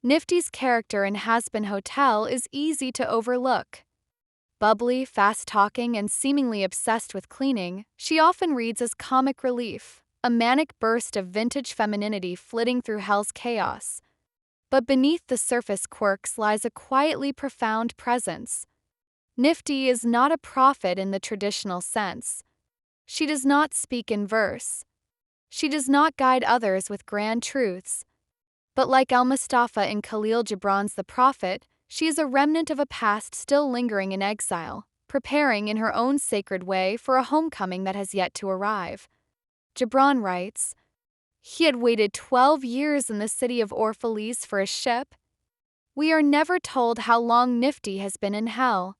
Niffty's character in Has-Been Hotel is easy to overlook. Bubbly, fast-talking, and seemingly obsessed with cleaning, she often reads as comic relief, a manic burst of vintage femininity flitting through hell's chaos. But beneath the surface quirks lies a quietly profound presence. Niffty is not a prophet in the traditional sense. She does not speak in verse. She does not guide others with grand truths. But like Al-Mustafa in Khalil Gibran's The Prophet, she is a remnant of a past still lingering in exile, preparing in her own sacred way for a homecoming that has yet to arrive. Gibran writes, "He had waited 12 years in the city of Orphalese for a ship. We are never told how long Niffty has been in hell.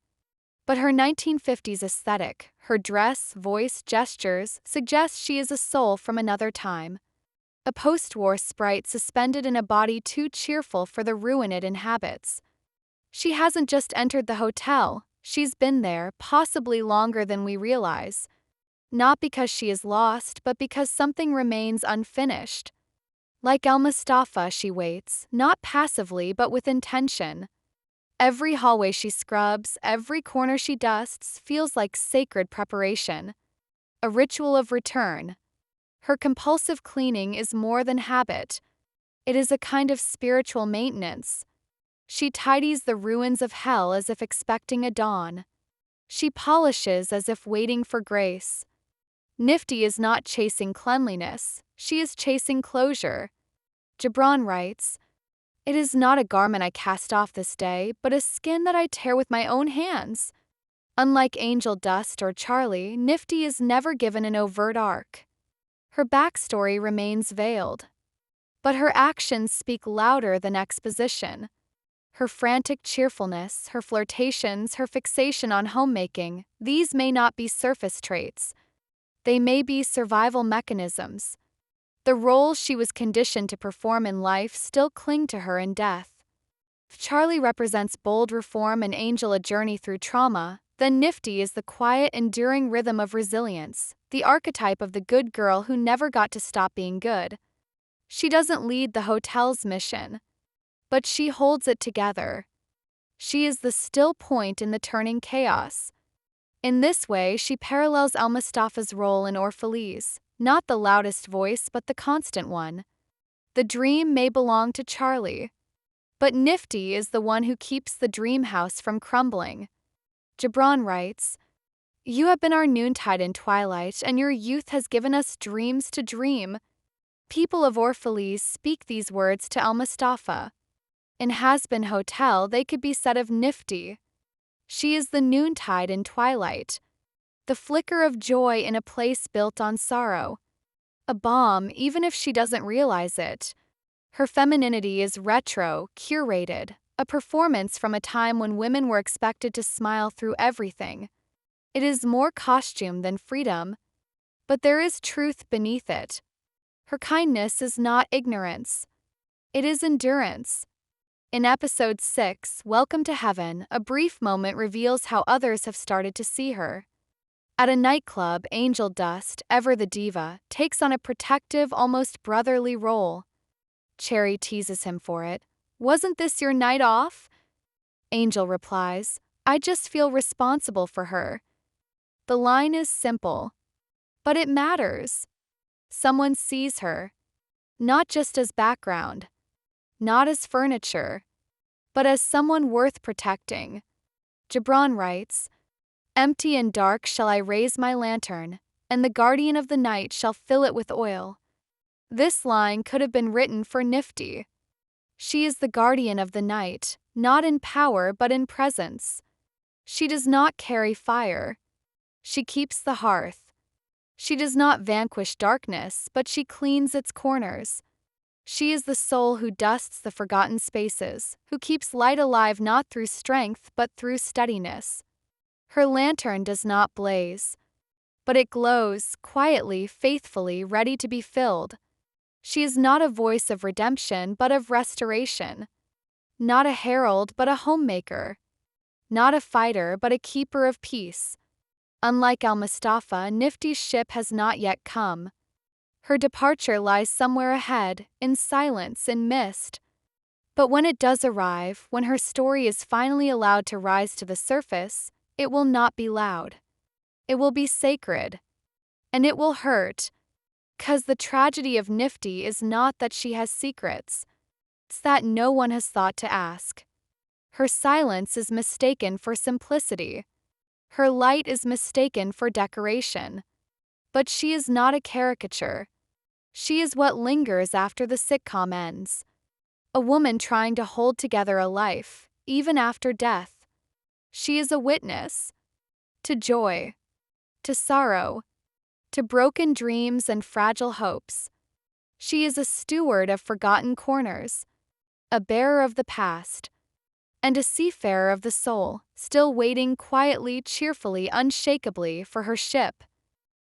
But her 1950s aesthetic, her dress, voice, gestures, suggest she is a soul from another time. A post-war sprite suspended in a body too cheerful for the ruin it inhabits. She hasn't just entered the hotel, she's been there, possibly longer than we realize. Not because she is lost, but because something remains unfinished. Like Al-Mustafa, she waits, not passively but with intention. Every hallway she scrubs, every corner she dusts, feels like sacred preparation. A ritual of return. Her compulsive cleaning is more than habit. It is a kind of spiritual maintenance. She tidies the ruins of hell as if expecting a dawn. She polishes as if waiting for grace. Niffty is not chasing cleanliness, she is chasing closure. Gibran writes, "It is not a garment I cast off this day, but a skin that I tear with my own hands." Unlike Angel Dust or Charlie, Niffty is never given an overt arc. Her backstory remains veiled. But her actions speak louder than exposition. Her frantic cheerfulness, her flirtations, her fixation on homemaking, these may not be surface traits. They may be survival mechanisms. The roles she was conditioned to perform in life still cling to her in death. If Charlie represents bold reform and Angel a journey through trauma, then Niffty is the quiet, enduring rhythm of resilience, the archetype of the good girl who never got to stop being good. She doesn't lead the hotel's mission, but she holds it together. She is the still point in the turning chaos. In this way, she parallels Al-Mustafa's role in Orphalese, not the loudest voice but the constant one. The dream may belong to Charlie, but Niffty is the one who keeps the dream house from crumbling. Gibran writes, "You have been our noontide and twilight, and your youth has given us dreams to dream." People of Orphalese speak these words to Al-Mustafa. In Has-Been Hotel, they could be said of Niffty. She is the noontide and twilight, the flicker of joy in a place built on sorrow. A balm, even if she doesn't realize it. Her femininity is retro, curated, a performance from a time when women were expected to smile through everything. It is more costume than freedom, but there is truth beneath it. Her kindness is not ignorance. It is endurance. In episode 6, Welcome to Heaven, a brief moment reveals how others have started to see her. At a nightclub, Angel Dust, ever the diva, takes on a protective, almost brotherly role. Cherry teases him for it. "Wasn't this your night off?" Angel replies, "I just feel responsible for her." The line is simple, but it matters. Someone sees her, not just as background, not as furniture, but as someone worth protecting. Gibran writes, "Empty and dark shall I raise my lantern, and the guardian of the night shall fill it with oil." This line could have been written for Niffty. She is the guardian of the night, not in power but in presence. She does not carry fire. She keeps the hearth. She does not vanquish darkness, but she cleans its corners. She is the soul who dusts the forgotten spaces, who keeps light alive not through strength but through steadiness. Her lantern does not blaze, but it glows, quietly, faithfully, ready to be filled. She is not a voice of redemption but of restoration. Not a herald but a homemaker. Not a fighter but a keeper of peace. Unlike Al-Mustafa, Niffty's ship has not yet come. Her departure lies somewhere ahead, in silence, in mist. But when it does arrive, when her story is finally allowed to rise to the surface, it will not be loud. It will be sacred. And it will hurt. 'Cause the tragedy of Niffty is not that she has secrets. It's that no one has thought to ask. Her silence is mistaken for simplicity. Her light is mistaken for decoration. But she is not a caricature. She is what lingers after the sitcom ends. A woman trying to hold together a life, even after death. She is a witness. To joy. To sorrow. To broken dreams and fragile hopes. She is a steward of forgotten corners. A bearer of the past. And a seafarer of the soul, still waiting quietly, cheerfully, unshakably for her ship